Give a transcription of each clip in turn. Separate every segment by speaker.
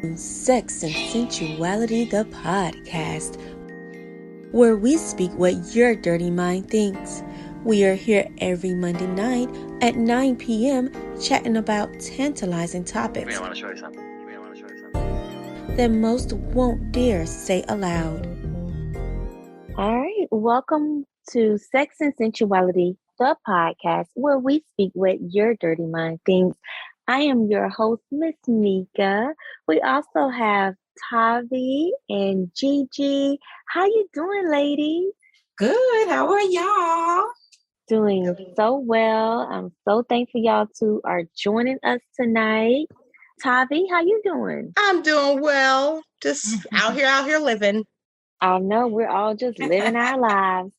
Speaker 1: Sex and Sensuality, the podcast, where we speak what your dirty mind thinks. We are here every Monday night at 9 p.m. chatting about tantalizing topics that most won't dare say aloud.
Speaker 2: All right, welcome to Sex and Sensuality, the podcast, where we speak what your dirty mind thinks. I am your host, Miss Mika. We also have Tavi and Gigi. How you doing, ladies?
Speaker 3: Good. How are y'all?
Speaker 2: Doing so well. I'm so thankful y'all two are joining us tonight. Tavi, how you doing?
Speaker 4: I'm doing well. Just out here living.
Speaker 2: I know we're all just living our lives.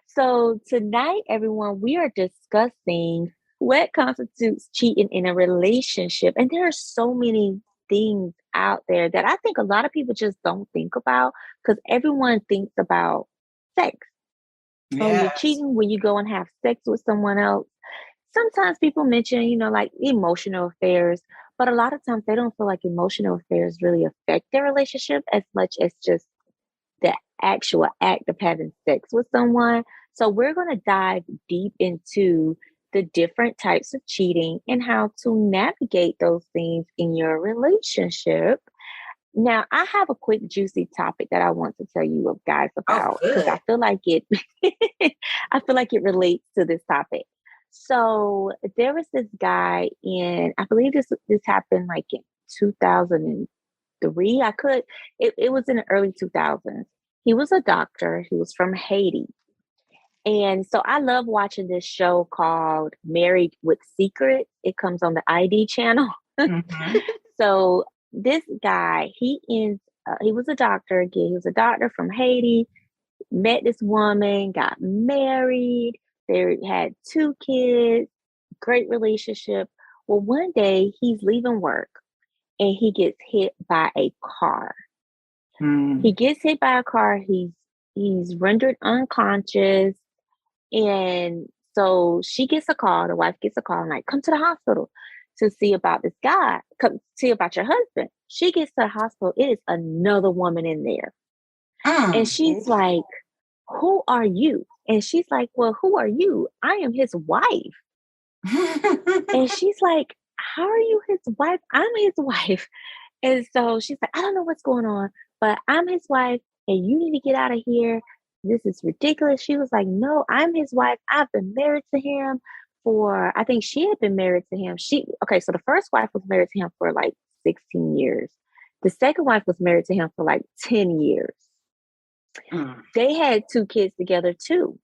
Speaker 2: So tonight, everyone, we are discussing what constitutes cheating in a relationship. And there are so many things out there that I think a lot of people just don't think about because everyone thinks about sex. Oh, you're cheating when you go and have sex with someone else. Sometimes people mention, like emotional affairs, but a lot of times they don't feel like emotional affairs really affect their relationship as much as just the actual act of having sex with someone. So we're going to dive deep into the different types of cheating and how to navigate those things in your relationship. Now, I have a quick juicy topic that I want to tell you guys about because I feel like it I feel like it relates to this topic. So there was this guy I believe this happened like in 2003. It was in the early 2000s. He was a doctor. He was from Haiti. And so I love watching this show called Married with Secrets. It comes on the ID channel.
Speaker 3: Mm-hmm.
Speaker 2: So this guy, he was a doctor again. He was a doctor from Haiti, met this woman, got married. They had 2 kids, great relationship. Well, one day he's leaving work and he gets hit by a car. He gets hit by a car. He's rendered unconscious. And so she gets a call, the wife gets a call, like, come to the hospital to see about this guy, come see about your husband. She gets to the hospital, it is another woman in there. And she's like, who are you? And she's like, well, who are you? I am his wife. And she's like, how are you his wife? I'm his wife. And so she's like, I don't know what's going on, but I'm his wife and you need to get out of here. This is ridiculous. She was like, no, I'm his wife. I've been married to him I think she had been married to him. So the first wife was married to him for like 16 years. The second wife was married to him for like 10 years. They had 2 kids together too.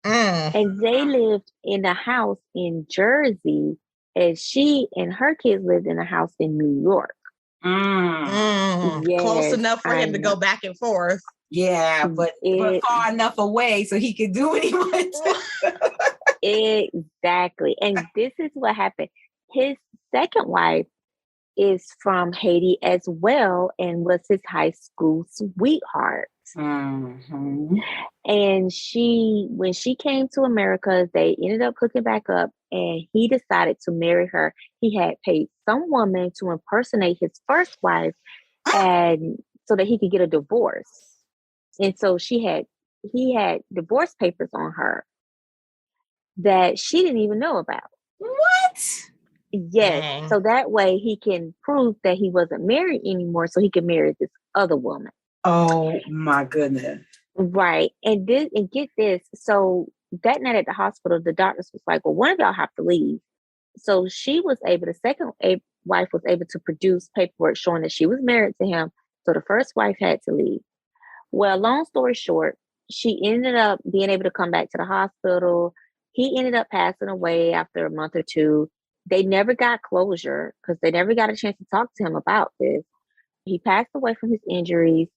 Speaker 2: And they lived in a house in Jersey, and she and her kids lived in a house in New York.
Speaker 4: Yes, close enough for him to go back and forth.
Speaker 3: Yeah, but far enough away so he could do what he wanted to.
Speaker 2: Exactly. And this is what happened. His second wife is from Haiti as well and was his high school sweetheart.
Speaker 3: Mm-hmm.
Speaker 2: And when she came to America, they ended up hooking back up and he decided to marry her. He had paid some woman to impersonate his first wife and so that he could get a divorce. And so he had divorce papers on her that she didn't even know about.
Speaker 3: What?
Speaker 2: Yes.
Speaker 4: Dang.
Speaker 2: So that way he can prove that he wasn't married anymore so he could marry this other woman.
Speaker 3: Oh my goodness.
Speaker 2: Right. And get this. So that night at the hospital, the doctors was like, well, one of y'all have to leave. So the second wife was able to produce paperwork showing that she was married to him. So the first wife had to leave. Well, long story short, she ended up being able to come back to the hospital. He ended up passing away after a month or 2. They never got closure because they never got a chance to talk to him about this. He passed away from his injuries.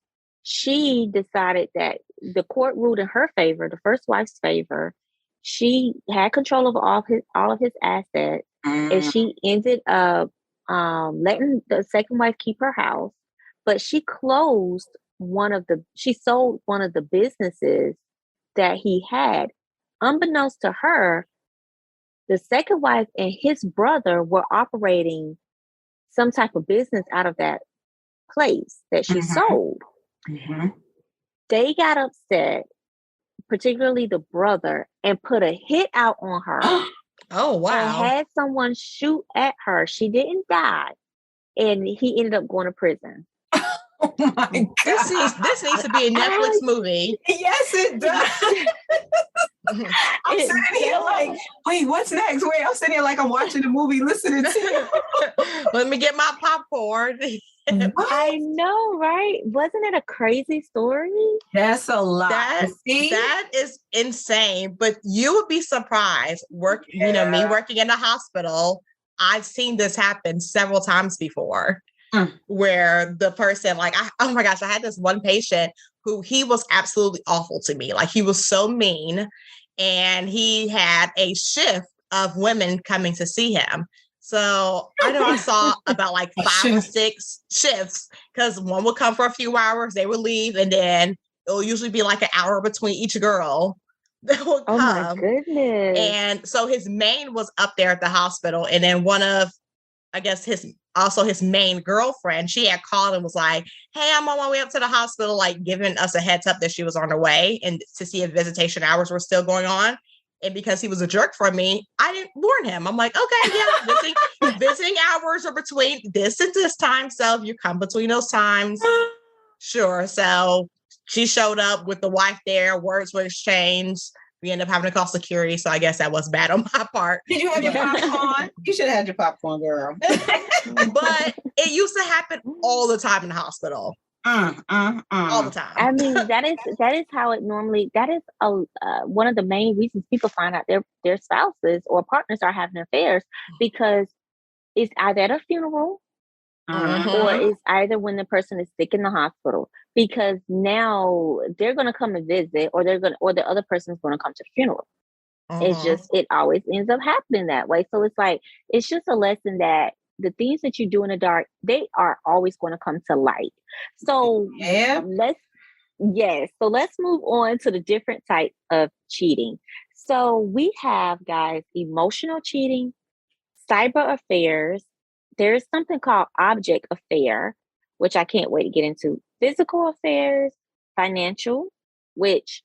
Speaker 2: She decided that the court ruled in her favor, the first wife's favor. She had control of all of his assets, and she ended up letting the second wife keep her house. But she sold one of the businesses that he had. Unbeknownst to her, the second wife and his brother were operating some type of business out of that place that she sold. They got upset, particularly the brother, and put a hit out on her.
Speaker 4: Oh, wow.
Speaker 2: And had someone shoot at her. She didn't die. And he ended up going to prison.
Speaker 3: Oh my God.
Speaker 4: This needs to be a Netflix movie.
Speaker 3: Yes, it does. I'm sitting here like, wait, what's next? Wait, I'm sitting here like I'm watching a movie, listening to you.
Speaker 4: Let me get my popcorn.
Speaker 2: I know, right? Wasn't it a crazy story?
Speaker 3: That's a lot.
Speaker 4: That is insane. But you would be surprised. Me working in a hospital, I've seen this happen several times before. Where the person, oh my gosh, I had this one patient who he was absolutely awful to me. Like, he was so mean, and he had a shift of women coming to see him. So I know I saw about 5 or 6 shifts, because one would come for a few hours, they would leave, and then it'll usually be an hour between each girl that would come.
Speaker 2: Oh my goodness.
Speaker 4: And so his main was up there at the hospital, and then one of, I guess, his main girlfriend, she had called and was like, hey, I'm on my way up to the hospital, giving us a heads up that she was on her way, and to see if visitation hours were still going on. And because he was a jerk for me, I didn't warn him. I'm like, okay, yeah, visiting hours are between this and this time. So if you come between those times, sure. So she showed up with the wife there, words were exchanged. We ended up having to call security, so I guess that was bad on my part.
Speaker 3: Did you have your popcorn? You should have had your popcorn, girl.
Speaker 4: But it used to happen all the time in the hospital. All the time.
Speaker 2: I mean, that is how it normally. That is one of the main reasons people find out their spouses or partners are having affairs, because it's either at a funeral or it's either when the person is sick in the hospital, because now they're going to come and visit, or the other person's going to come to the funeral. It always ends up happening that way. So it's just a lesson that the things that you do in the dark, they are always going to come to light. So let's move on to the different types of cheating. So we have, guys, emotional cheating, cyber affairs. There's something called object affair, which I can't wait to get into. Physical affairs, financial, which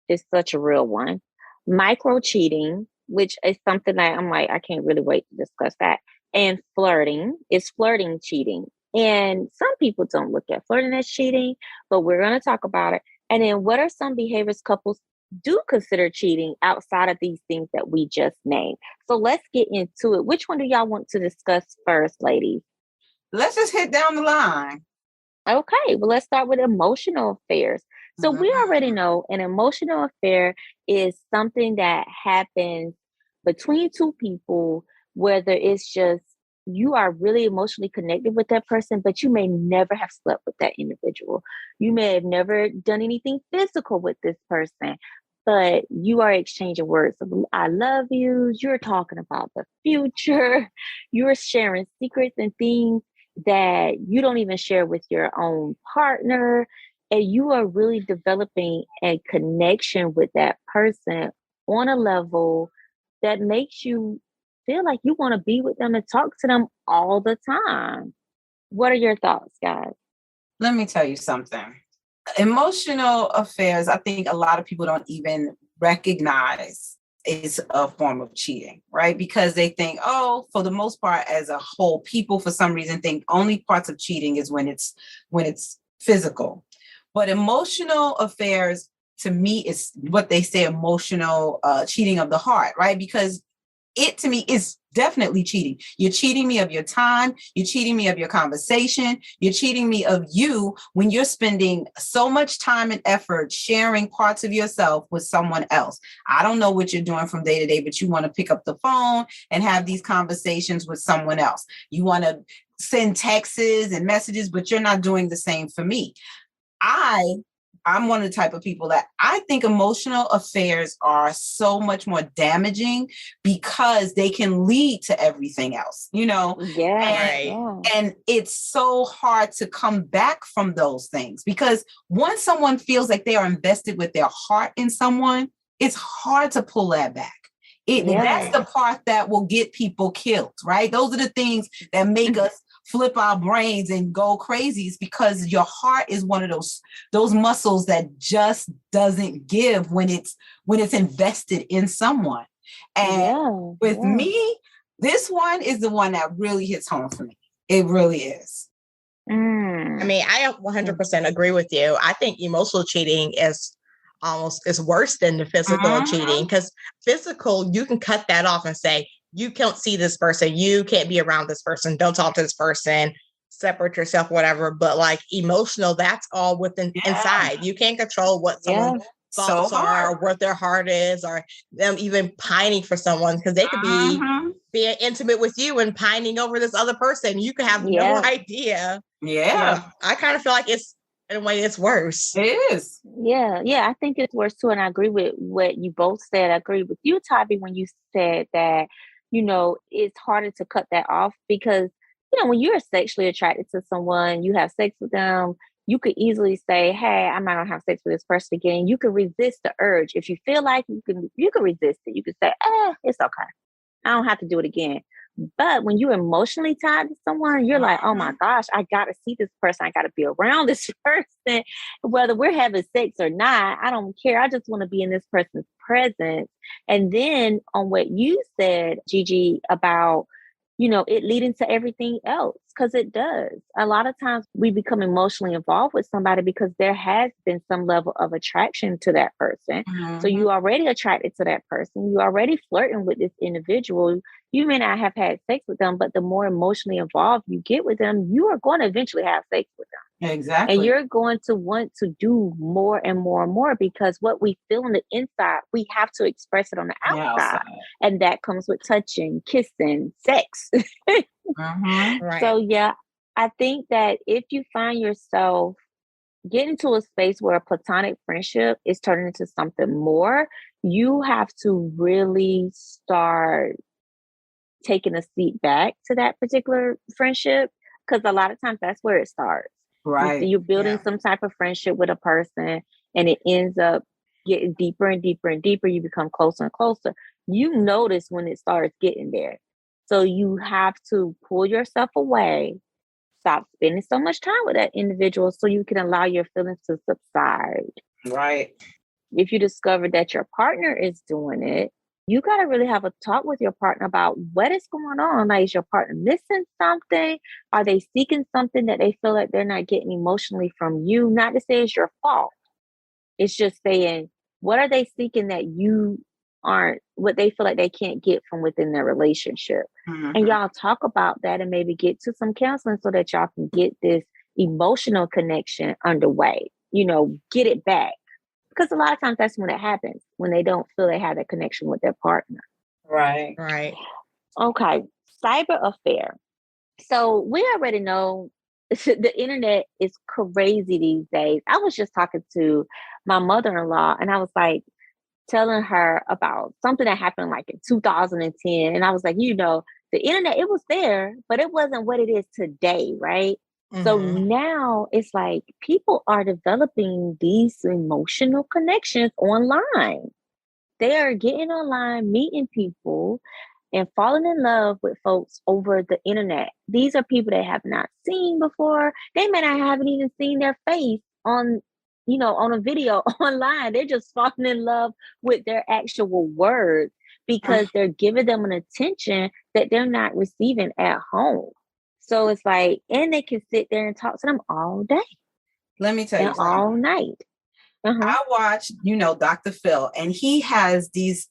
Speaker 2: is such a real one. Micro cheating, which is something that I'm like, I can't really wait to discuss that. And flirting is flirting cheating. And some people don't look at flirting as cheating, but we're going to talk about it. And then what are some behaviors couples do consider cheating outside of these things that we just named? So let's get into it. Which one do y'all want to discuss first, ladies?
Speaker 3: Let's just hit down the line.
Speaker 2: Okay, well, let's start with emotional affairs. So we already know an emotional affair is something that happens between two people, whether it's just you are really emotionally connected with that person, but you may never have slept with that individual. You may have never done anything physical with this person, but you are exchanging words of I love you. You're talking about the future. You're sharing secrets and things that you don't even share with your own partner. And you are really developing a connection with that person on a level that makes you feel like you want to be with them and talk to them all the time. What are your thoughts, guys?
Speaker 3: Let me tell you something. Emotional affairs, I think a lot of people don't even recognize is a form of cheating, right? Because they think, for the most part, as a whole, people for some reason think only parts of cheating is when it's physical. But emotional affairs, to me, is what they say, emotional cheating of the heart, right? Because it, to me, is definitely cheating. You're cheating me of your time. You're cheating me of your conversation. You're cheating me of you when you're spending so much time and effort sharing parts of yourself with someone else. I don't know what you're doing from day to day, but you want to pick up the phone and have these conversations with someone else. You want to send texts and messages, but you're not doing the same for me. I'm one of the type of people that I think emotional affairs are so much more damaging because they can lead to everything else, and it's so hard to come back from those things, because once someone feels like they are invested with their heart in someone, it's hard to pull that back. That's the part that will get people killed, right? Those are the things that make us flip our brains and go crazy. It's because your heart is one of those muscles that just doesn't give when it's invested in someone. And with me, this one is the one that really hits home for me. It really is.
Speaker 4: I mean, I 100% agree with you. I think emotional cheating is worse than the physical cheating, because physical, you can cut that off and say, you can't see this person, you can't be around this person, don't talk to this person, separate yourself, whatever. But like emotional, that's all within inside. You can't control what someone's thoughts are, or what their heart is, or them even pining for someone, because they could be being intimate with you and pining over this other person. You could have no idea.
Speaker 3: Yeah.
Speaker 4: I kind of feel like it's, in a way, it's worse.
Speaker 3: It is.
Speaker 2: Yeah. I think it's worse too. And I agree with what you both said. I agree with you, Tavi, when you said that, it's harder to cut that off because, when you're sexually attracted to someone, you have sex with them, you could easily say, hey, I'm not going to have sex with this person again. You can resist the urge. If you feel like you can resist it. You can say, it's okay. I don't have to do it again. But when you're emotionally tied to someone, you're like, oh my gosh, I got to see this person. I got to be around this person. Whether we're having sex or not, I don't care. I just want to be in this person's presence. And then on what you said, Gigi, about, it leading to everything else, because it does. A lot of times we become emotionally involved with somebody because there has been some level of attraction to that person. So you already attracted to that person. You already flirting with this individual. You may not have had sex with them, but the more emotionally involved you get with them, you are going to eventually have sex with them.
Speaker 3: Exactly.
Speaker 2: And you're going to want to do more and more and more, because what we feel on the inside, we have to express it on the outside. And that comes with touching, kissing, sex.
Speaker 4: Right.
Speaker 2: So, I think that if you find yourself getting to a space where a platonic friendship is turning into something more, you have to really start taking a seat back to that particular friendship, because a lot of times that's where it starts.
Speaker 3: Right.
Speaker 2: You're building some type of friendship with a person and it ends up getting deeper and deeper and deeper. You become closer and closer. You notice when it starts getting there. So you have to pull yourself away, stop spending so much time with that individual so you can allow your feelings to subside.
Speaker 3: Right.
Speaker 2: If you discover that your partner is doing it, you got to really have a talk with your partner about what is going on. Like, is your partner missing something? Are they seeking something that they feel like they're not getting emotionally from you? Not to say it's your fault. It's just saying, what are they seeking that you aren't, what they feel like they can't get from within their relationship? And y'all talk about that and maybe get to some counseling so that y'all can get this emotional connection underway, get it back. Because a lot of times that's when it happens, when they don't feel they have that connection with their partner.
Speaker 3: Right.
Speaker 2: Okay. Cyber affair. So we already know the internet is crazy these days. I was just talking to my mother-in-law and I was like telling her about something that happened like in 2010. And I was like, the internet, it was there, but it wasn't what it is today, right? So now it's like people are developing these emotional connections online. They are getting online, meeting people, and falling in love with folks over the internet. These are people they have not seen before. They may not haven't even seen their face on a video online. They're just falling in love with their actual words because they're giving them an attention that they're not receiving at home. So it's like, and they can sit there and talk to them all day.
Speaker 3: Let me tell you something.
Speaker 2: All night.
Speaker 3: I watch, Dr. Phil, and he has these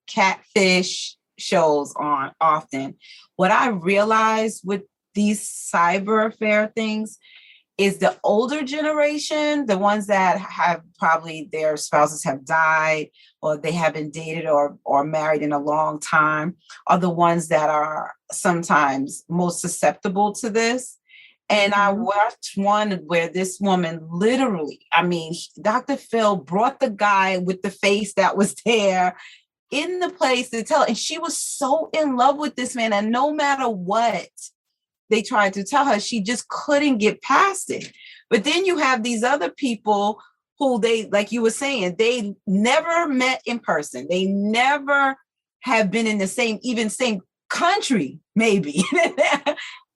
Speaker 3: catfish shows on often. What I realized with these cyber affair things is the older generation, the ones that have probably their spouses have died or they haven't dated or married in a long time, are the ones that are sometimes most susceptible to this. And I watched one where this woman literally, Dr. Phil brought the guy with the face that was there in the place to tell, and she was so in love with this man, and no matter what they tried to tell her, she just couldn't get past it. But then you have these other people who they, like you were saying, they never met in person. They never have been in the same country, maybe.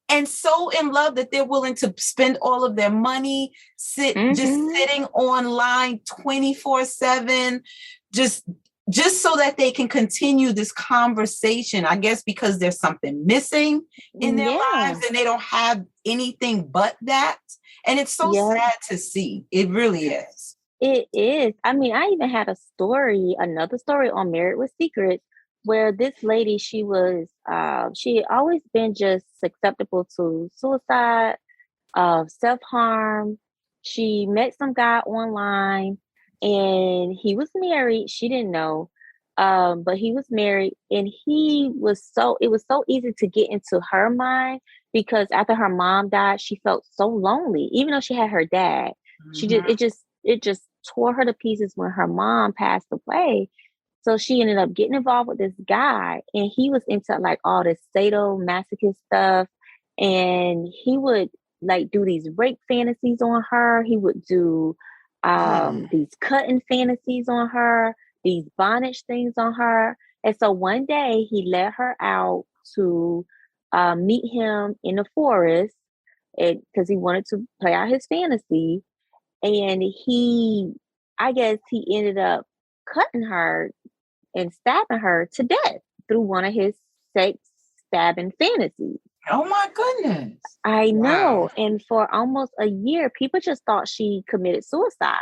Speaker 3: and so in love that they're willing to spend all of their money, just sitting online 24/7, just so that they can continue this conversation. I guess because there's something missing in their lives and they don't have anything but that. And it's so sad to see. It really is.
Speaker 2: It is. I mean, I even had another story on Married with Secrets, where this lady, she had always been just susceptible to suicide, self-harm. She met some guy online and he was married. She didn't know. But he was married, and it was so easy to get into her mind, because after her mom died, she felt so lonely, even though she had her dad. It just tore her to pieces when her mom passed away. So she ended up getting involved with this guy, and he was into like all this sadomasochist stuff. And he would like do these rape fantasies on her. He would do these cutting fantasies on her, these bondage things on her. And so one day he let her out to meet him in the forest, because he wanted to play out his fantasy. And I guess he ended up cutting her and stabbing her to death through one of his sex stabbing fantasies.
Speaker 3: Oh my goodness.
Speaker 2: I know. And for almost a year, people just thought she committed suicide.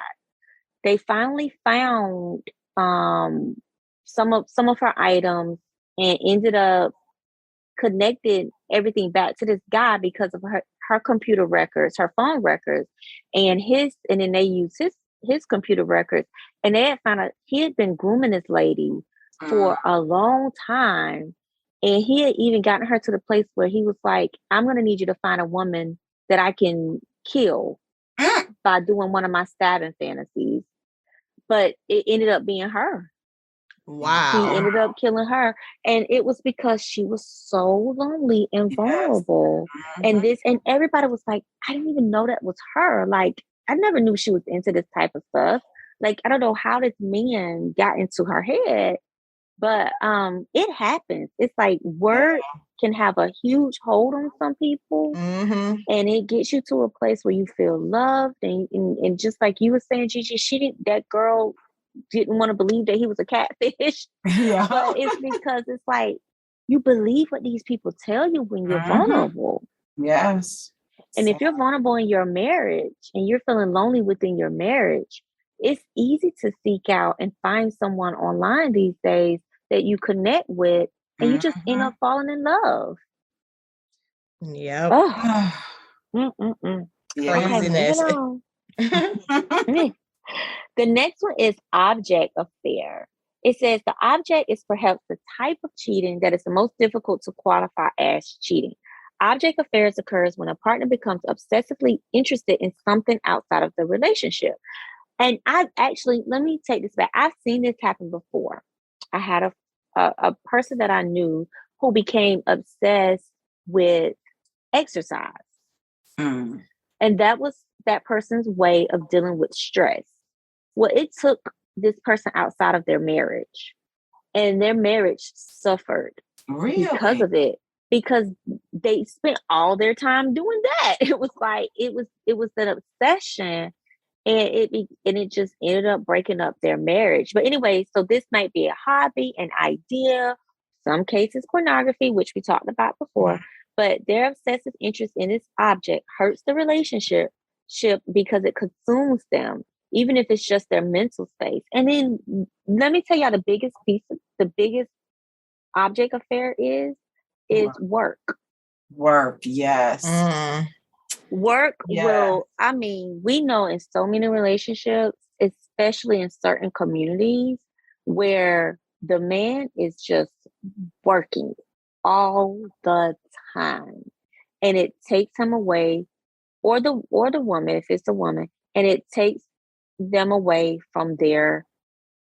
Speaker 2: They finally found some of her items and ended up connected everything back to this guy because of her computer records, her phone records, and then they used his computer records, and they had found out he had been grooming this lady for a long time. And he had even gotten her to the place where he was like, I'm going to need you to find a woman that I can kill by doing one of my stabbing fantasies. But it ended up being her.
Speaker 4: Wow.
Speaker 2: He ended up killing her. And it was because she was so lonely and vulnerable. And everybody was like, I didn't even know that was her. Like, I never knew she was into this type of stuff. Like, I don't know how this man got into her head, but it happens. It's like word can have a huge hold on some people, and it gets you to a place where you feel loved, and just like you were saying, Gigi, that girl didn't want to believe that he was a catfish. But it's because it's like you believe what these people tell you when you're vulnerable.
Speaker 3: Yes.
Speaker 2: And if you're vulnerable in your marriage and you're feeling lonely within your marriage, it's easy to seek out and find someone online these days that you connect with, and you just end up falling in love.
Speaker 4: Yep.
Speaker 2: Craziness. The next one is object affair. It says the object is perhaps the type of cheating that is the most difficult to qualify as cheating. Object affairs occurs when a partner becomes obsessively interested in something outside of the relationship. And let me take this back. I've seen this happen before. I had a person that I knew who became obsessed with exercise. And that was that person's way of dealing with stress. Well, it took this person outside of their marriage, and their marriage suffered because of it, because they spent all their time doing that. It was like, it was an obsession, and it just ended up breaking up their marriage. But anyway, so this might be a hobby, an idea, some cases pornography, which we talked about before, but their obsessive interest in this object hurts the relationship because it consumes them, even if it's just their mental space. And then let me tell y'all the biggest object affair is work.
Speaker 3: Work, yes.
Speaker 2: Work will, we know in so many relationships, especially in certain communities, where the man is just working all the time, and it takes him away, or the woman, if it's a woman, and it takes them away from their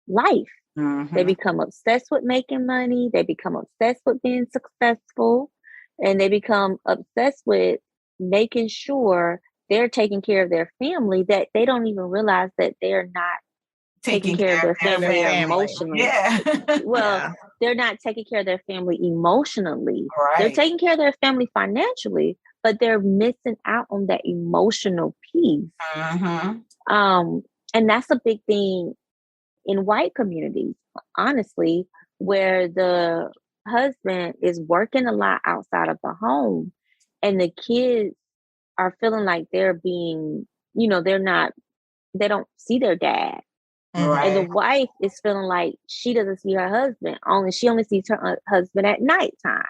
Speaker 2: life. They become obsessed with making money. They become obsessed with being successful, and they become obsessed with making sure they're taking care of their family, that they don't even realize that they're not taking care of their family emotionally. they're not taking care of their family emotionally. They're
Speaker 3: Right.
Speaker 2: taking care of their family financially, but they're missing out on that emotional piece. Um, and that's a big thing in white communities, honestly, where the husband is working a lot outside of the home and the kids are feeling like they're being, they don't see their dad. And the
Speaker 3: Right.
Speaker 2: wife is feeling like she doesn't see her husband. She only sees her husband at nighttime.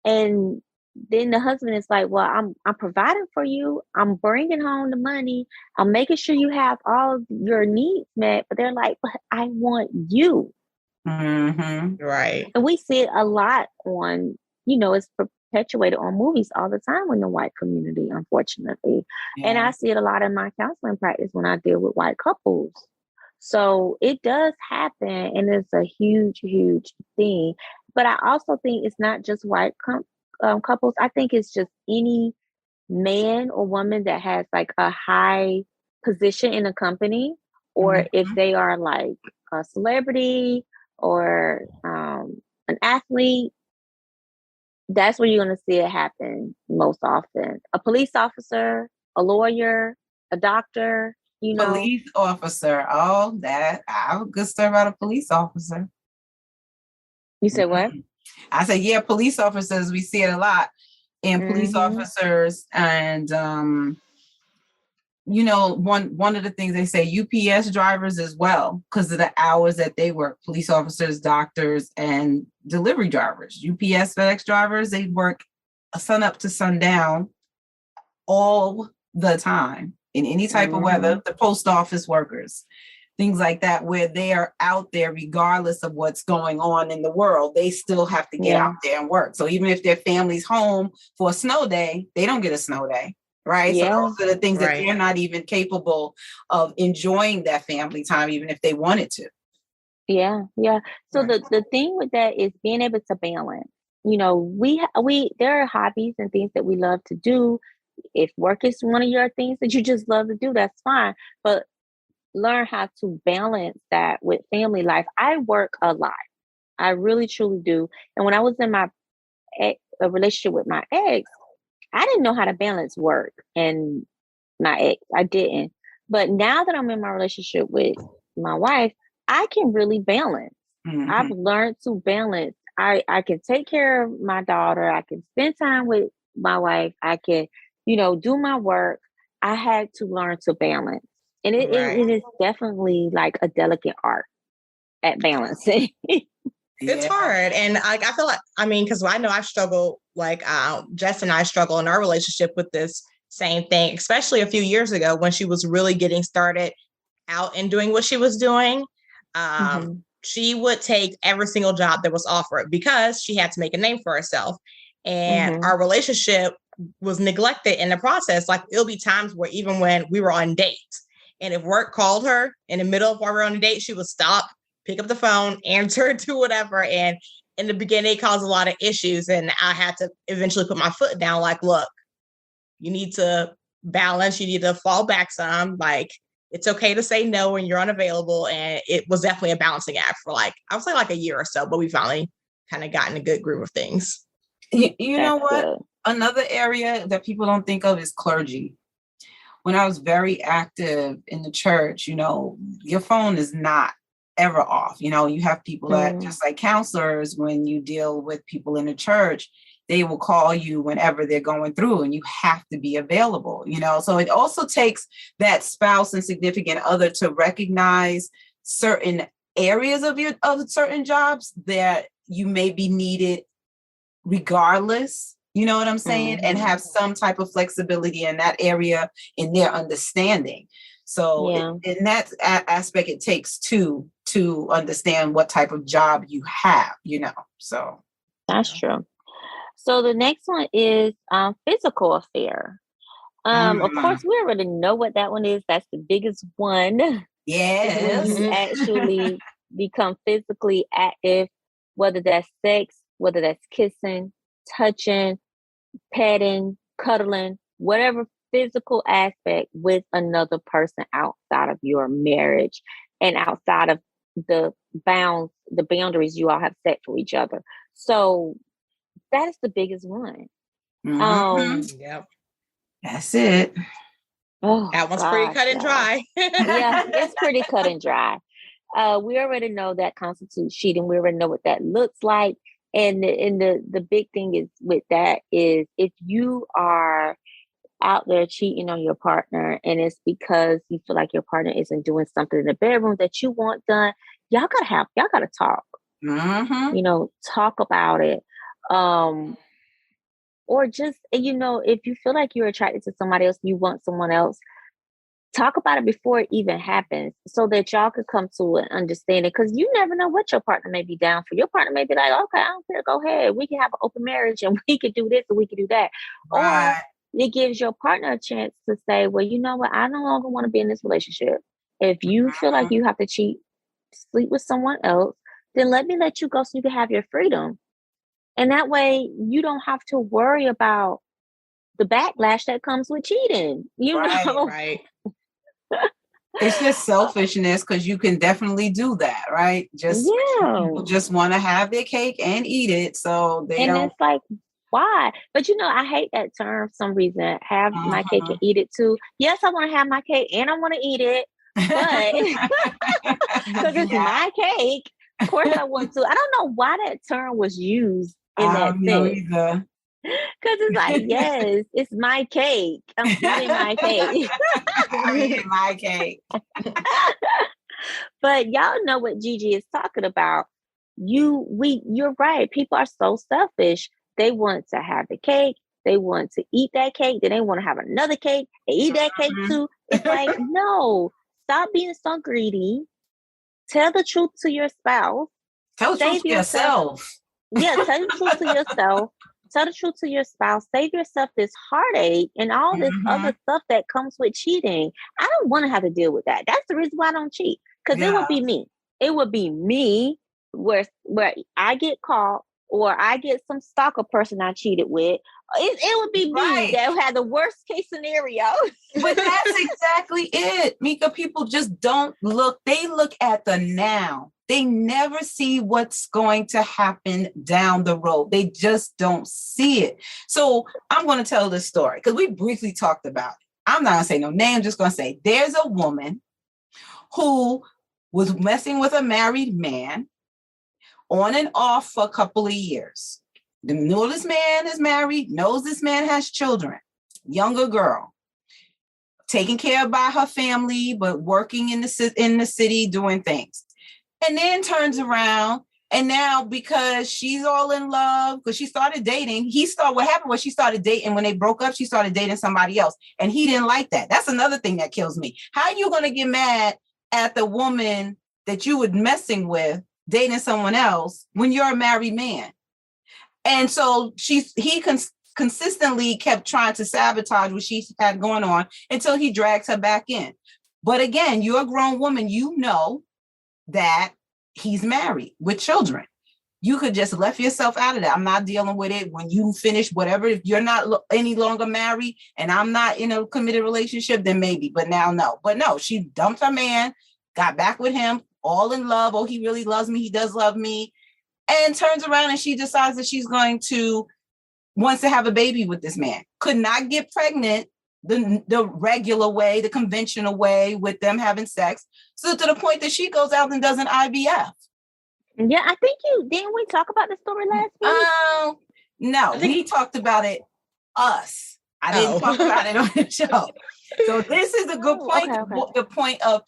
Speaker 2: And then the husband is like, "Well, I'm providing for you. I'm bringing home the money. I'm making sure you have all of your needs met." But they're like, "But I want you."
Speaker 4: Right.
Speaker 2: And we see it a lot on, it's perpetuated on movies all the time in the white community, unfortunately. And I see it a lot in my counseling practice when I deal with white couples. So it does happen, and it's a huge, huge thing. But I also think it's not just white couples. I think it's just any man or woman that has like a high position in a company, or if they are like a celebrity or an athlete, that's where you're going to see it happen most often. A police officer, a lawyer, a doctor,
Speaker 3: Police officer. Oh, that I have a good story about a police officer.
Speaker 2: You said what?
Speaker 3: I said, yeah, police officers, we see it a lot. And police officers, and one of the things they say, UPS drivers as well, because of the hours that they work. Police officers, doctors, and delivery drivers. UPS, FedEx drivers, they work sun up to sundown all the time in any type of weather. The post office workers, things like that, where they are out there regardless of what's going on in the world. They still have to get out there and work. So even if their family's home for a snow day, they don't get a snow day. Right. So those are the things that they're not even capable of enjoying that family time, even if they wanted to.
Speaker 2: Yeah. So the thing with that is being able to balance. There are hobbies and things that we love to do. If work is one of your things that you just love to do, that's fine. But learn how to balance that with family life. I work a lot. I really truly do. And when I was in a relationship with my ex, I didn't know how to balance work and my ex. I didn't. But now that I'm in my relationship with my wife, I can really balance. I've learned to balance. I can take care of my daughter. I can spend time with my wife. I can, do my work. I had to learn to balance. And it is definitely like a delicate art at balancing.
Speaker 4: It's hard. And I feel like, because I know I struggle, like Jess and I struggle in our relationship with this same thing, especially a few years ago when she was really getting started out and doing what she was doing. She would take every single job that was offered because she had to make a name for herself. And our relationship was neglected in the process. Like it'll be times where even when we were on dates and if work called her in the middle of while we were on a date, she would stop, pick up the phone, answer to whatever. And in the beginning, it caused a lot of issues. And I had to eventually put my foot down, like, look, you need to balance, you need to fall back some. Like, it's okay to say no when you're unavailable. And it was definitely a balancing act for I would say a year or so, but we finally kind of got in a good groove of things.
Speaker 3: You know what? Another area that people don't think of is clergy. When I was very active in the church, your phone is not ever off. You have people that, just like counselors, when you deal with people in the church, they will call you whenever they're going through and you have to be available, So it also takes that spouse and significant other to recognize certain areas of certain jobs that you may be needed regardless. You know what I'm saying? And have some type of flexibility in that area in their understanding. So in that aspect, it takes two to understand what type of job you have, so.
Speaker 2: That's true. So the next one is physical affair. Of course, we already know what that one is. That's the biggest one.
Speaker 3: Yes.
Speaker 2: When you actually become physically active, whether that's sex, whether that's kissing, touching, petting, cuddling, whatever physical aspect with another person outside of your marriage and outside of the boundaries you all have set for each other. So that is the biggest one.
Speaker 4: Yep.
Speaker 3: That's it.
Speaker 2: Oh,
Speaker 4: That one's pretty cut and dry.
Speaker 2: Yeah, it's pretty cut and dry. We already know that constitutes cheating. We already know what that looks like. And the big thing is with that is if you are out there cheating on your partner and it's because you feel like your partner isn't doing something in the bedroom that you want done, y'all gotta talk. Talk about it. Or just, if you feel like you're attracted to somebody else, you want someone else, talk about it before it even happens so that y'all could come to an understanding, because you never know what your partner may be down for. Your partner may be like, okay, I don't care, go ahead. We can have an open marriage and we could do this and we could do that. Right. Or it gives your partner a chance to say, well, you know what? I no longer want to be in this relationship. If you feel like you have to sleep with someone else, then let you go so you can have your freedom. And that way you don't have to worry about the backlash that comes with cheating.
Speaker 3: Right. It's just selfishness, because you can definitely do that, right? People just want to have their cake and eat it, so they don't.
Speaker 2: It's like, why? But I hate that term for some reason. Have my cake and eat it too. Yes, I want to have my cake and I want to eat it, but because it's my cake, of course I want to. I don't know why that term was used in that sense. Either. Because it's like, yes, it's my cake. I'm eating my cake.
Speaker 3: I'm eating my cake.
Speaker 2: But y'all know what Gigi is talking about. You're right. People are so selfish. They want to have the cake. They want to eat that cake. Then they want to have another cake. They eat that cake too. It's like, no, stop being so greedy. Tell the truth to your spouse.
Speaker 3: Tell the truth to yourself.
Speaker 2: Yeah, tell the truth to yourself. Tell the truth to your spouse. Save yourself this heartache and all this other stuff that comes with cheating. I don't want to have to deal with that. That's the reason why I don't cheat. Because it would be me. It would be me where I get caught or I get some stalker person I cheated with. It would be me that had the worst case scenario.
Speaker 3: But that's exactly it. Mika, people just don't look. They look at the now. They never see what's going to happen down the road. They just don't see it. So I'm going to tell this story because we briefly talked about it. I'm not going to say no name. I'm just going to say there's a woman who was messing with a married man on and off for a couple of years. They know this man is married, knows this man has children, younger girl, taken care of by her family, but working in the city doing things. And then turns around, and now because she's all in love, because she started dating, what happened was she started dating. When they broke up, she started dating somebody else, and he didn't like that. That's another thing that kills me. How are you going to get mad at the woman that you were messing with dating someone else when you're a married man? And so he consistently kept trying to sabotage what she had going on until he drags her back in. But again, you're a grown woman, you know that he's married with children. You could just left yourself out of that. I'm not dealing with it. When you finish whatever, if you're not any longer married and I'm not in a committed relationship, then maybe, but now no. But no, she dumped her man, got back with him, all in love. Oh, he really loves me. He does love me. And turns around and she decides that she's wants to have a baby with this man. Could not get pregnant the regular way, the conventional way with them having sex. So to the point that she goes out and does an IVF.
Speaker 2: Yeah, I think didn't we talk about the story last week?
Speaker 3: No, we talked about it us. I didn't talk about it on the show. So this is a good point. Okay. The point of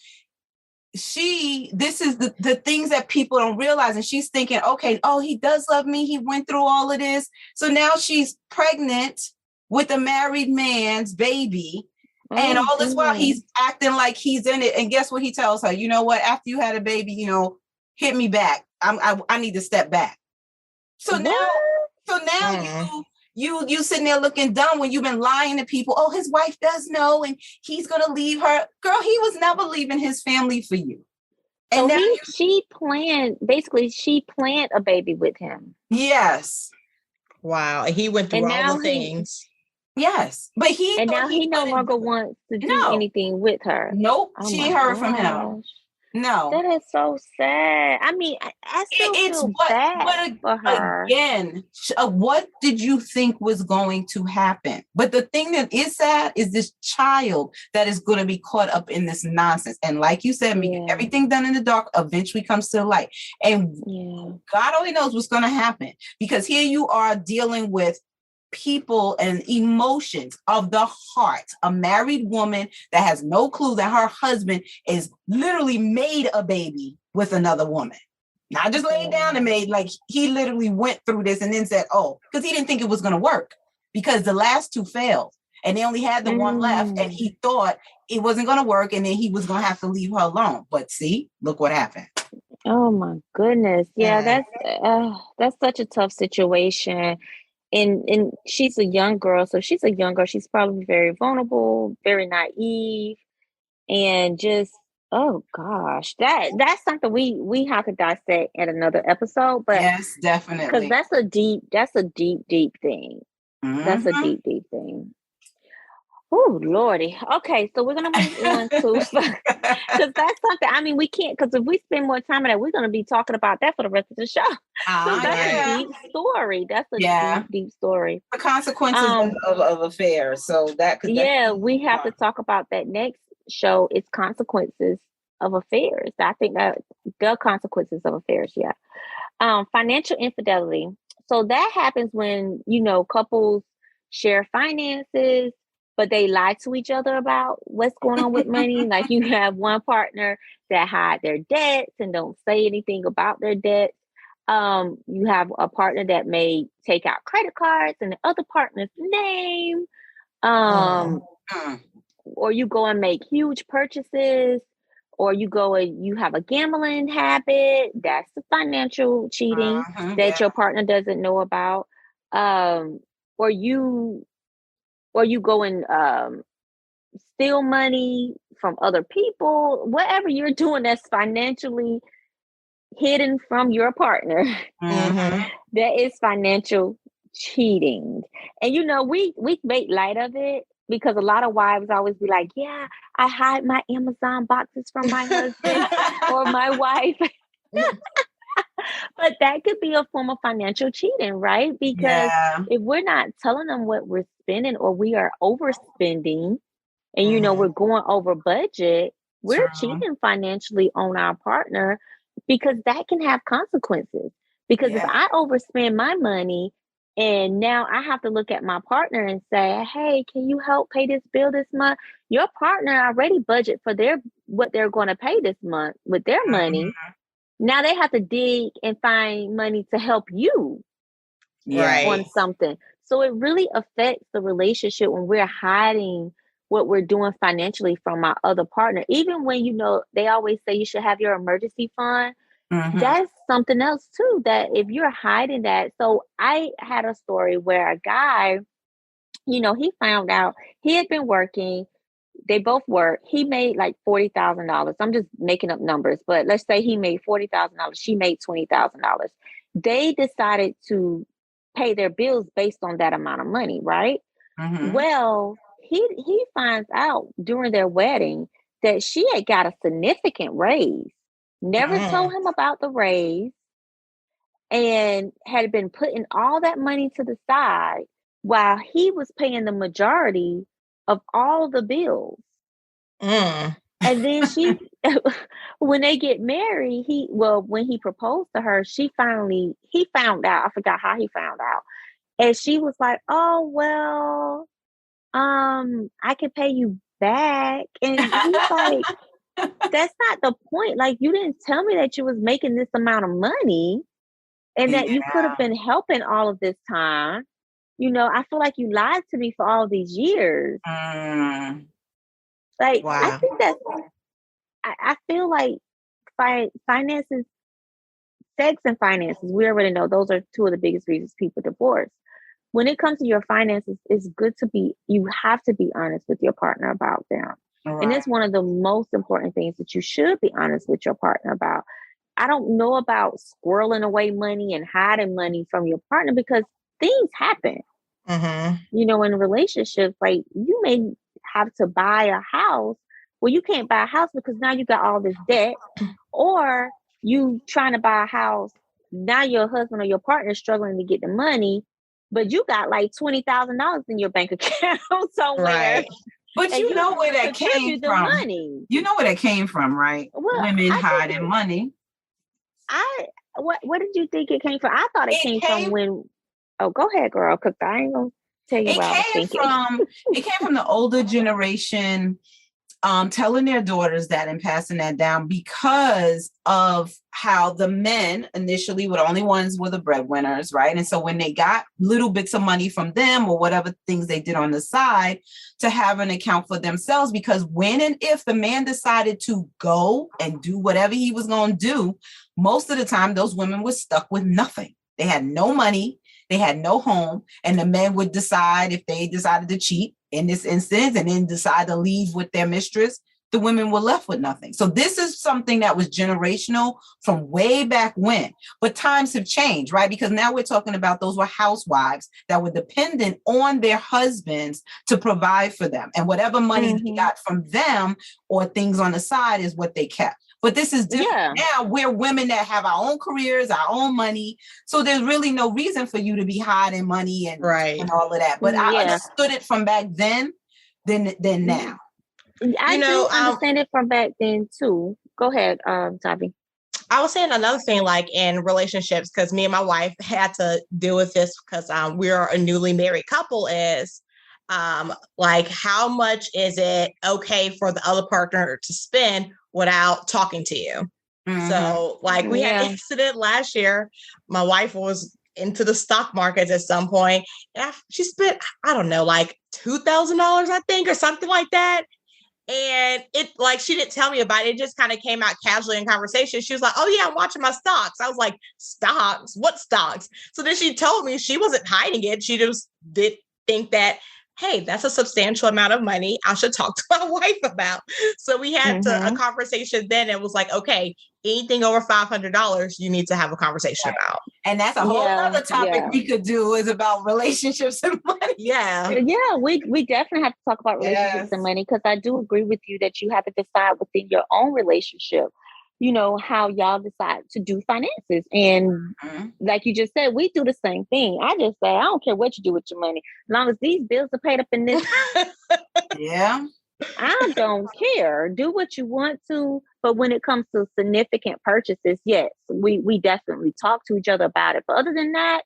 Speaker 3: this is the things that people don't realize. And she's thinking, okay, he does love me. He went through all of this. So now she's pregnant with a married man's baby. And all this while he's acting like he's in it. And guess what he tells her? You know what? After you had a baby, hit me back. I need to step back. So now you sitting there looking dumb when you've been lying to people. Oh, his wife does know, and he's gonna leave her. Girl, he was never leaving his family for you. And
Speaker 2: so she planned a baby with him.
Speaker 3: Yes.
Speaker 4: Wow. He went through all the things.
Speaker 3: Yes. But
Speaker 2: he no longer wants to do anything with her.
Speaker 3: Nope. She ain't heard from him. No.
Speaker 2: That is so sad. I mean, I still feel bad for her.
Speaker 3: Again, what did you think was going to happen? But the thing that is sad is this child that is going to be caught up in this nonsense. And like you said, everything done in the dark eventually comes to the light. And God only knows what's going to happen, because here you are dealing with people and emotions of the heart. A married woman that has no clue that her husband is literally made a baby with another woman. Not just laid down and made, like he literally went through this and then said, oh, because he didn't think it was going to work, because the last two failed and they only had the one left, and he thought it wasn't going to work and then he was going to have to leave her alone. But see, look what happened.
Speaker 2: Oh my goodness. Yeah, that's such a tough situation. And she's a young girl, so she's she's probably very vulnerable, very naive, and just, oh gosh, that's something we have to dissect in another episode. But
Speaker 3: yes, definitely,
Speaker 2: because that's a deep thing. That's a deep thing. Oh Lordy. Okay, so we're gonna move on to, because that's something. I mean, we can't, because if we spend more time on that, we're gonna be talking about that for the rest of the show. So that's a deep story. That's a deep story.
Speaker 3: The consequences of affairs. So that could
Speaker 2: we have to talk about that next show. It's consequences of affairs. I think that the consequences of affairs. Financial infidelity. So that happens when couples share finances, but they lie to each other about what's going on with money. Like you have one partner that hide their debts and don't say anything about their debts. You have a partner that may take out credit cards in the other partner's name. Or you go and make huge purchases, or you go and you have a gambling habit. That's the financial cheating that your partner doesn't know about. Or you go and steal money from other people. Whatever you're doing that's financially hidden from your partner, that is financial cheating. And we make light of it, because a lot of wives always be like, yeah, I hide my Amazon boxes from my husband or my wife. But that could be a form of financial cheating, right? Because if we're not telling them what we're spending, or we are overspending, and we're going over budget, we're cheating financially on our partner, because that can have consequences. Because if I overspend my money and now I have to look at my partner and say, hey, can you help pay this bill this month? Your partner already budget for what they're going to pay this month with their money. Now they have to dig and find money to help you on something. So it really affects the relationship when we're hiding what we're doing financially from our other partner. Even when, they always say you should have your emergency fund. That's something else too, that if you're hiding that. So I had a story where a guy, he found out he had been working. They both work. He made like $40,000. I'm just making up numbers, but let's say he made $40,000. She made $20,000. They decided to pay their bills based on that amount of money, right? Well, he finds out during their wedding that she had got a significant raise. Never told him about the raise, and had been putting all that money to the side while he was paying the majority of all the bills. And then when they get married, when he proposed to her, he found out, I forgot how he found out. And she was like, oh, well, I can pay you back. And he's like, that's not the point. Like, you didn't tell me that you was making this amount of money and that you could have been helping all of this time. I feel like you lied to me for all these years. Like, I think I feel like finances, sex and finances, we already know those are two of the biggest reasons people divorce. When it comes to your finances, it's good you have to be honest with your partner about them. Right. And it's one of the most important things that you should be honest with your partner about. I don't know about squirreling away money and hiding money from your partner, because things happen. In relationships, like you may have to buy a house well, you can't buy a house because now you got all this debt, or you trying to buy a house. Now your husband or your partner is struggling to get the money, but you got like $20,000 in your bank account somewhere.
Speaker 4: Right.
Speaker 3: But
Speaker 2: And
Speaker 3: you know where that
Speaker 2: contribute
Speaker 3: came
Speaker 2: the
Speaker 3: from.
Speaker 2: money.
Speaker 3: You know where that came from, right?
Speaker 2: Well,
Speaker 3: Women
Speaker 2: I think
Speaker 3: hiding money.
Speaker 2: what did you think it came from? I thought it came from when. Oh, go ahead, girl, because I ain't gonna tell you what I was thinking.
Speaker 3: It came from the older generation telling their daughters that and passing that down because of how the men initially were the only ones were the breadwinners, right? And so when they got little bits of money from them or whatever things they did on the side, to have an account for themselves, because when and if the man decided to go and do whatever he was going to do, most of the time those women were stuck with nothing. They had no money, they had no home, and the men would decide if they decided to cheat in this instance and then decide to leave with their mistress, the women were left with nothing. So this is something that was generational from way back when, but times have changed, right? Because now we're talking about those were housewives that were dependent on their husbands to provide for them. And whatever money they got from them or things on the side is what they kept. But this is different. Now we're women that have our own careers, our own money. So there's really no reason for you to be hiding money and all of that. But I understood it from back then than now.
Speaker 2: I do understand it from back then too. Go ahead, Tavi.
Speaker 4: I was saying another thing, like in relationships, because me and my wife had to deal with this because we are a newly married couple, is like, how much is it okay for the other partner to spend without talking to you? So like we had an incident last year. My wife was into the stock markets at some point. And she spent, I don't know, like $2,000, I think, or something like that. And it, like, she didn't tell me about it. It just kind of came out casually in conversation. She was like, oh yeah, I'm watching my stocks. I was like, stocks? What stocks? So then she told me she wasn't hiding it. She just did think that, hey, that's a substantial amount of money I should talk to my wife about. So we had a conversation then. It was like, okay, anything over $500, you need to have a conversation about.
Speaker 3: And that's a whole other topic we could do, is about relationships and money.
Speaker 2: Yeah, we definitely have to talk about relationships and money, because I do agree with you that you have to decide within your own relationship, you know, how y'all decide to do finances. And like you just said, we do the same thing. I just say, I don't care what you do with your money, as long as these bills are paid up in this house. I don't care. Do what you want to. But when it comes to significant purchases, yes, we definitely talk to each other about it. But other than that,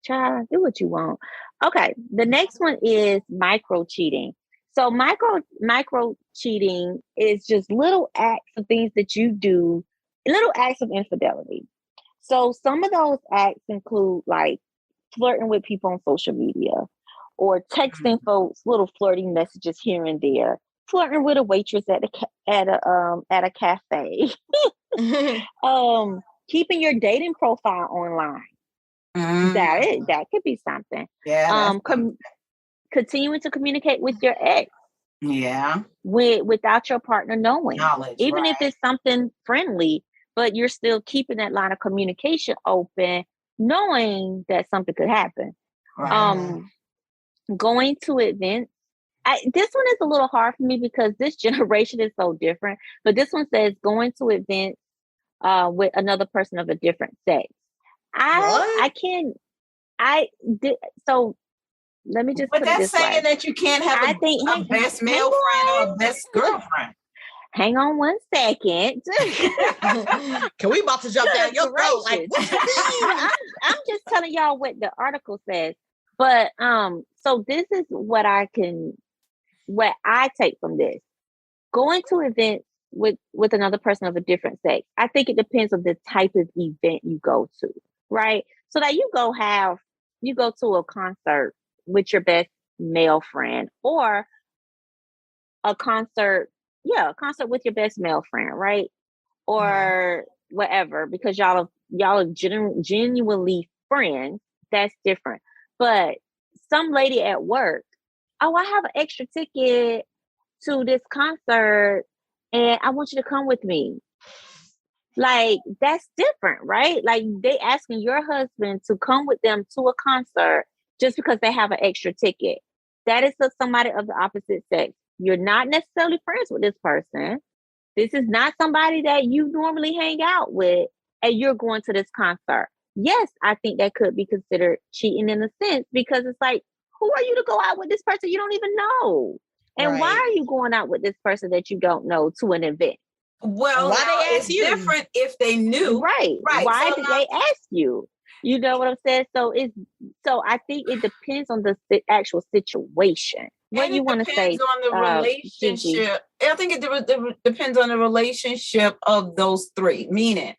Speaker 2: child, do what you want. Okay. The next one is micro cheating. So micro cheating is just little acts of things that you do, little acts of infidelity. So some of those acts include like flirting with people on social media, or texting folks little flirting messages here and there, flirting with a waitress at a cafe, keeping your dating profile online. That could be something. Continuing to communicate with your ex. Without your partner knowing. Even if it's something friendly, but you're still keeping that line of communication open, knowing that something could happen. Going to events. This one is a little hard for me because this generation is so different. But this one says going to events with another person of a different sex. So let me just.
Speaker 3: But
Speaker 2: put
Speaker 3: that's
Speaker 2: it this
Speaker 3: saying
Speaker 2: way.
Speaker 3: that you can't have a best male friend or a best girlfriend.
Speaker 2: Hang on one second.
Speaker 4: Can we about to jump down your throat? Like,
Speaker 2: I'm just telling y'all what the article says. But so this is what I take from this. Going to events with another person of a different sex. I think it depends on the type of event you go to, right? So that you go to a concert with your best male friend, or a concert with your best male friend, right? Or whatever, because y'all are genuinely friends. That's different. But some lady at work, oh, I have an extra ticket to this concert and I want you to come with me. Like, that's different, right? Like, they asking your husband to come with them to a concert just because they have an extra ticket. That is somebody of the opposite sex. you're not necessarily friends with this person. This is not somebody that you normally hang out with, and you're going to this concert. Yes, I think that could be considered cheating in a sense, because it's like, who are you to go out with this person you don't even know? And why are you going out with this person that you don't know to an event?
Speaker 3: Well,
Speaker 4: why they ask you?
Speaker 3: Different if they knew.
Speaker 2: Right. Why did they ask you? You know what I'm saying? So I think it depends on the actual situation. What do you want to say?
Speaker 3: Depends on the relationship.
Speaker 2: Gigi?
Speaker 3: I think it depends on the relationship of those three, meaning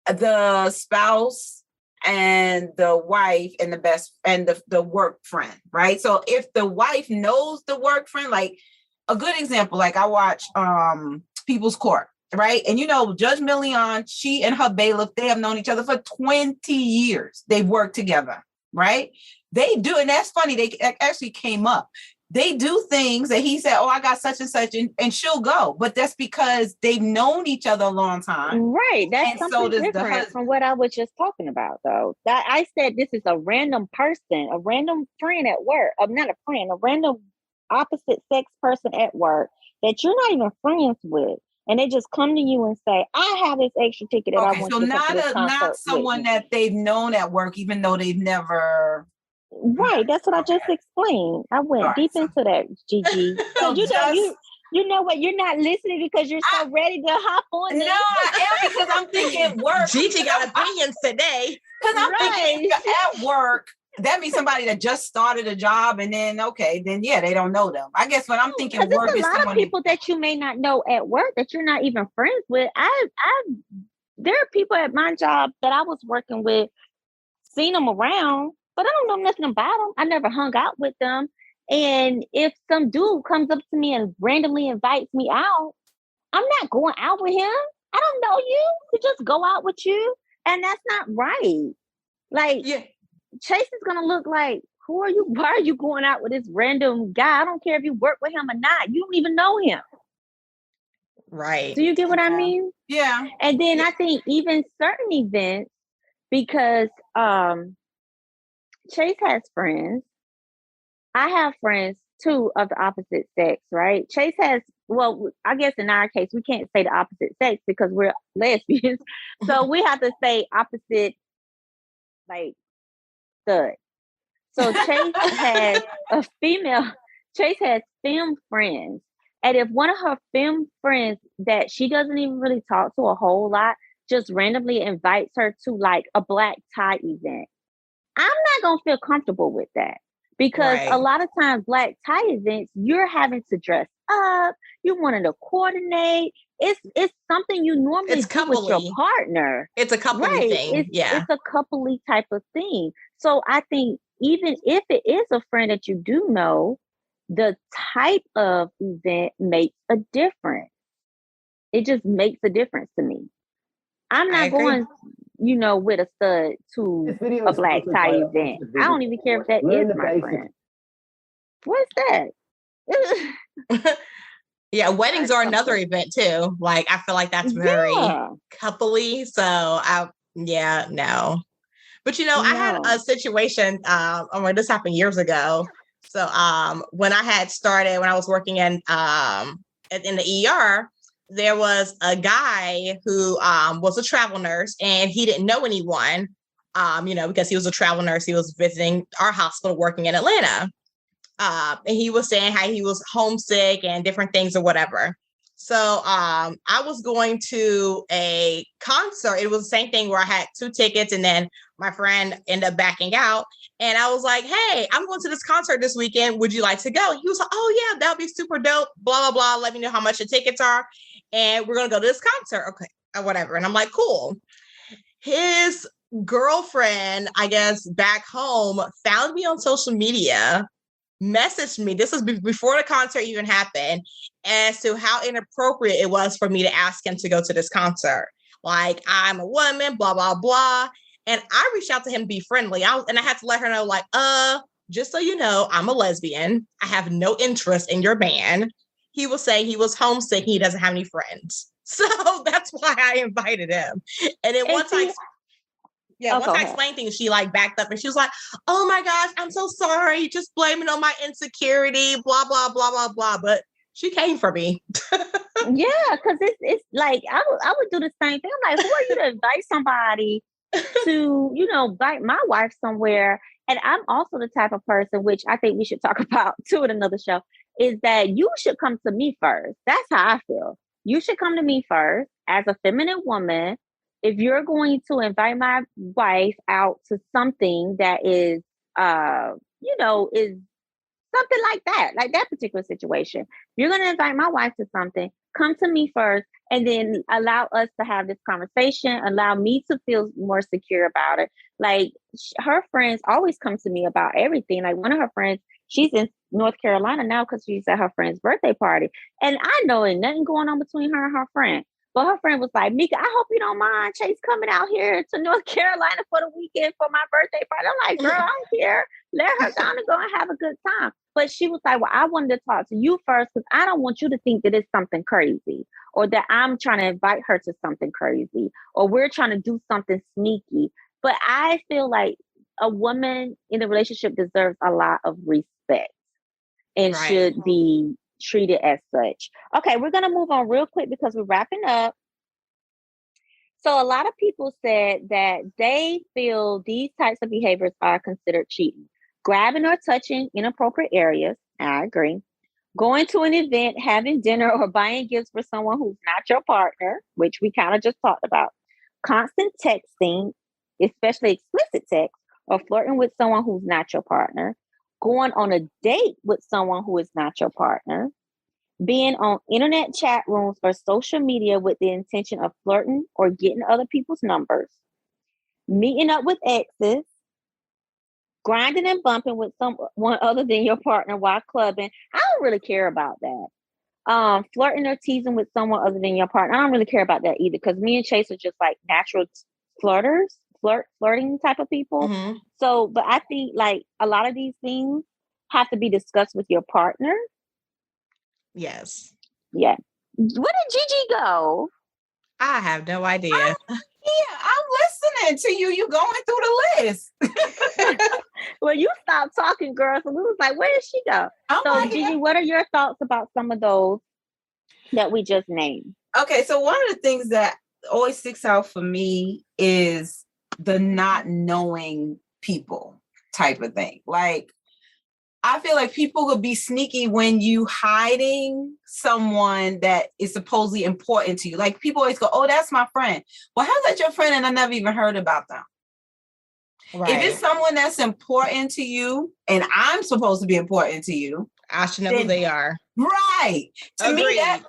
Speaker 3: the spouse and the wife and the best and the work friend, right? So if the wife knows the work friend, like a good example, like I watch People's Court, right? And Judge Million, she and her bailiff, they have known each other for 20 years. They've worked together, right? They do, and that's funny. They actually came up. They do things that he said, oh, I got such and such, and she'll go. But that's because they've known each other a long time.
Speaker 2: Right. That's something different from what I was just talking about, though. That I said this is a random person, a random friend at work. Not a friend, a random opposite sex person at work that you're not even friends with. And they just come to you and say, I have this extra ticket that I want you to come to this concert.
Speaker 3: Not someone that they've known at work, even though they've never...
Speaker 2: Right, that's what I just explained. I went deep into that, Gigi. So you know what? You're not listening because you're so ready to hop on this.
Speaker 3: No, I am, because I'm thinking work.
Speaker 4: Gigi got opinions today.
Speaker 3: Because I'm thinking at work, that means somebody that just started a job, and then they don't know them. I guess when I'm thinking work is
Speaker 2: a lot of people that you may not know at work that you're not even friends with. There are people at my job that I was working with, seen them around, but I don't know nothing about them. I never hung out with them. And if some dude comes up to me and randomly invites me out, I'm not going out with him. I don't know you to just go out with you. And that's not right. Like, Chase is going to look like, who are you? Why are you going out with this random guy? I don't care if you work with him or not. You don't even know him.
Speaker 4: Right.
Speaker 2: Do you get what I mean?
Speaker 3: Yeah.
Speaker 2: And then I think even certain events, because Chase has friends. I have friends too of the opposite sex, right? Chase has, well, I guess in our case, we can't say the opposite sex because we're lesbians. So we have to say opposite, like, stud. So Chase has Chase has femme friends. And if one of her femme friends that she doesn't even really talk to a whole lot, just randomly invites her to like a black tie event, I'm not going to feel comfortable with that, because a lot of times black tie events, you're having to dress up. You wanting to coordinate. It's something you normally do with your partner.
Speaker 4: It's a coupley thing.
Speaker 2: It's a coupley type of thing. So I think even if it is a friend that you do know, the type of event makes a difference. It just makes a difference to me. I'm not going, with a stud to a black tie event. I don't even care if that is my friend. What's that?
Speaker 4: Yeah, weddings are another event too. Like, I feel like that's very coupley. So no. But I had a situation. This happened years ago. So when I was working in the ER, there was a guy who was a travel nurse, and he didn't know anyone, because he was a travel nurse. He was visiting our hospital working in Atlanta. And he was saying how he was homesick and different things or whatever. So I was going to a concert. It was the same thing where I had 2 tickets, and then my friend ended up backing out. And I was like, hey, I'm going to this concert this weekend. Would you like to go? He was like, oh, yeah, that would be super dope. Blah, blah, blah. Let me know how much the tickets are. And we're going to go to this concert. Okay, or whatever. And I'm like, cool. His girlfriend, I guess, back home, found me on social media, messaged me. This was before the concert even happened, as to how inappropriate it was for me to ask him to go to this concert. Like, I'm a woman, blah, blah, blah. And I reached out to him to be friendly. I had to let her know, like, just so you know, I'm a lesbian. I have no interest in your band. He was saying he was homesick. He doesn't have any friends. So that's why I invited him. And then Yeah, once I explained things, she like backed up and she was like, "Oh my gosh, I'm so sorry. Just blame it on my insecurity, blah, blah, blah, blah, blah." But she came for me.
Speaker 2: Yeah, because it's like I would do the same thing. I'm like, who are you to invite somebody to, invite my wife somewhere? And I'm also the type of person, which I think we should talk about too in another show, is that you should come to me first. That's how I feel. You should come to me first as a feminine woman. If you're going to invite my wife out to something that is, is something like that particular situation. If you're going to invite my wife to something, come to me first and then allow us to have this conversation, allow me to feel more secure about it. Like her friends always come to me about everything. Like one of her friends, she's in North Carolina now because she's at her friend's birthday party. And I know ain't nothing going on between her and her friend. But her friend was like, Mika, I hope you don't mind Chase coming out here to North Carolina for the weekend for my birthday party. I'm like, girl, I'm here. Let her go and go and have a good time. But she was like, well, I wanted to talk to you first because I don't want you to think that it's something crazy or that I'm trying to invite her to something crazy or we're trying to do something sneaky. But I feel like a woman in a relationship deserves a lot of respect and should be treated as such. Okay, we're going to move on real quick because we're wrapping up. So a lot of people said that they feel these types of behaviors are considered cheating. Grabbing or touching inappropriate areas. I agree. Going to an event, having dinner, or buying gifts for someone who's not your partner, which we kind of just talked about. Constant texting, especially explicit text, or flirting with someone who's not your partner. Going on a date with someone who is not your partner. Being on internet chat rooms or social media with the intention of flirting or getting other people's numbers. Meeting up with exes. Grinding and bumping with someone other than your partner while clubbing. I don't really care about that. Flirting or teasing with someone other than your partner. I don't really care about that either because me and Chase are just like natural flirting type of people.
Speaker 4: Mm-hmm.
Speaker 2: So, but I think like a lot of these things have to be discussed with your partner.
Speaker 4: Yes.
Speaker 2: Yeah. Where did Gigi go?
Speaker 4: I have no idea.
Speaker 3: Yeah, I'm listening to you. You going through the list.
Speaker 2: Well, you stopped talking, girl. So we was like, where did she go? So, Gigi, what are your thoughts about some of those that we just named?
Speaker 3: Okay, so one of the things that always sticks out for me is the not knowing people type of thing. Like, I feel like people could be sneaky when you hiding someone that is supposedly important to you. Like people always go, oh, that's my friend. Well, how's that your friend? And I never even heard about them. Right. If it's someone that's important to you and I'm supposed to be important to you,
Speaker 4: I should know who they are.
Speaker 3: Right. To me, that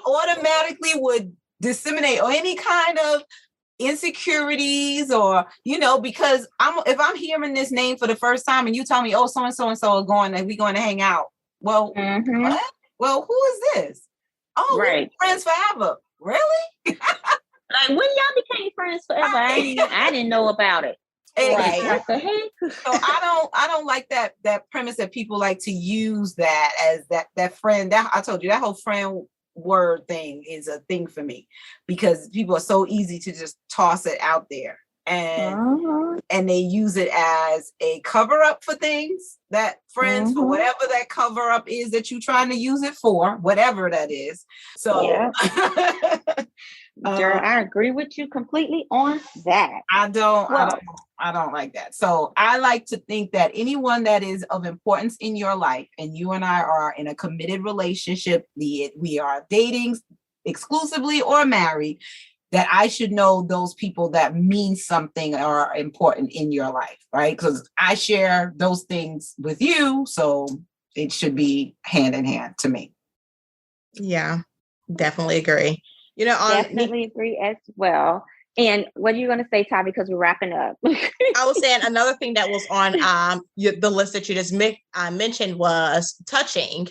Speaker 3: automatically would disseminate or any kind of insecurities or because if I'm hearing this name for the first time and you tell me, oh, so and so are going and we going to hang out, well, what? Well, who is this? Oh, right. We're friends forever. Really?
Speaker 2: Like when y'all became friends forever, I didn't know about it.
Speaker 3: Right. So I don't like that premise that people like to use that as that friend. That I told you that whole friend word thing is a thing for me because people are so easy to just toss it out there and they use it as a cover up for things that friends for whatever that cover up is that you're trying to use it for, whatever that is. So
Speaker 2: yeah. Girl, I agree with you completely on that.
Speaker 3: I don't like that. So I like to think that anyone that is of importance in your life and you and I are in a committed relationship, be it we are dating exclusively or married, that I should know those people that mean something or are important in your life, right? Because I share those things with you. So it should be hand in hand to me.
Speaker 4: Yeah, definitely agree.
Speaker 2: Definitely agree as well. And what are you going to say, Ty? Because we're wrapping up.
Speaker 4: I was saying another thing that was on the list that you just mentioned was touching.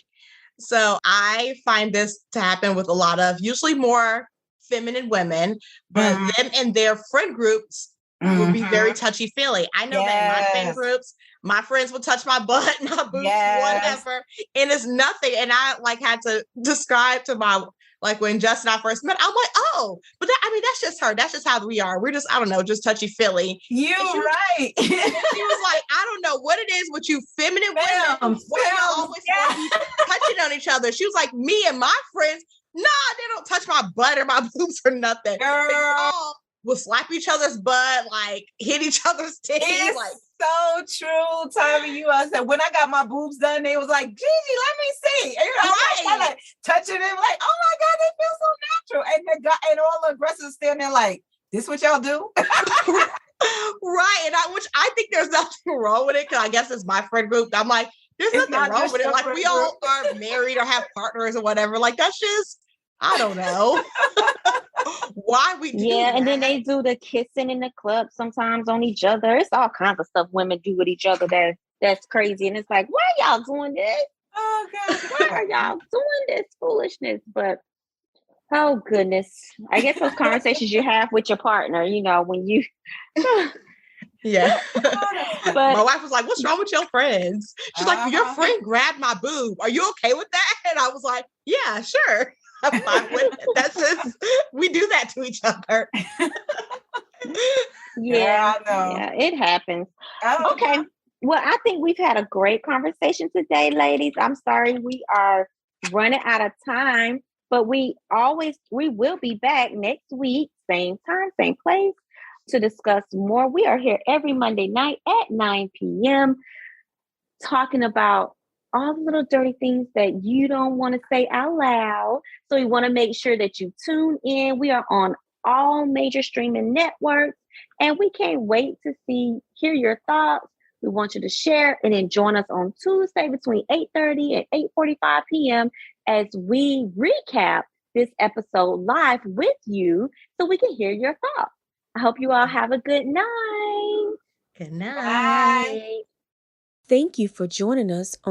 Speaker 4: So I find this to happen with a lot of usually more feminine women, but them and their friend groups will be very touchy-feely. I know that in my friend groups, my friends will touch my butt, my boobs, whatever, and it's nothing. And I had to describe to my Like when Justin and I first met, I'm like, oh, but that's just her. That's just how we are. We're just, I don't know, just touchy-feely.
Speaker 3: You right.
Speaker 4: And she was like, I don't know what it is with you feminine women. Why y'all always want to be touching on each other? She was like, me and my friends, nah, they don't touch my butt or my boobs or nothing.
Speaker 3: Girl.
Speaker 4: They all will slap each other's butt, like hit each other's titties. Like,
Speaker 3: so true, Tommy. You said when I got my boobs done, they was like, Gigi, let me see. And I was like touching them, like, oh my God, they feel so natural. And the guy and all the aggressors standing there like, this what y'all do?
Speaker 4: Right. And which I think there's nothing wrong with it, because I guess it's my friend group. I'm like, there's nothing wrong with it. Like, we all are married or have partners or whatever. Like, that's just, I don't know why we do that.
Speaker 2: And then they do the kissing in the club sometimes on each other. It's all kinds of stuff women do with each other that's crazy. And it's like, why are y'all doing this?
Speaker 3: Oh God,
Speaker 2: why are y'all doing this foolishness? But oh goodness, I guess those conversations you have with your partner, when you
Speaker 4: yeah.
Speaker 2: But
Speaker 4: my wife was like, what's wrong with your friends? She's like, well, your friend grabbed my boob. Are you okay with that? And I was like, yeah, sure. I'm fine with it. That's just, we do that to each other.
Speaker 2: Yeah, it happens. Okay. Well, I think we've had a great conversation today, ladies. I'm sorry we are running out of time, but we will be back next week, same time, same place, to discuss more. We are here every Monday night at 9 p.m. talking about all the little dirty things that you don't want to say out loud. So we want to make sure that you tune in. We are on all major streaming networks, and we can't wait to hear your thoughts. We want you to share and then join us on Tuesday between 8:30 and 8:45 p.m. as we recap this episode live with you so we can hear your thoughts. I hope you all have a good night.
Speaker 4: Good night.
Speaker 3: Bye.
Speaker 1: Thank you for joining us on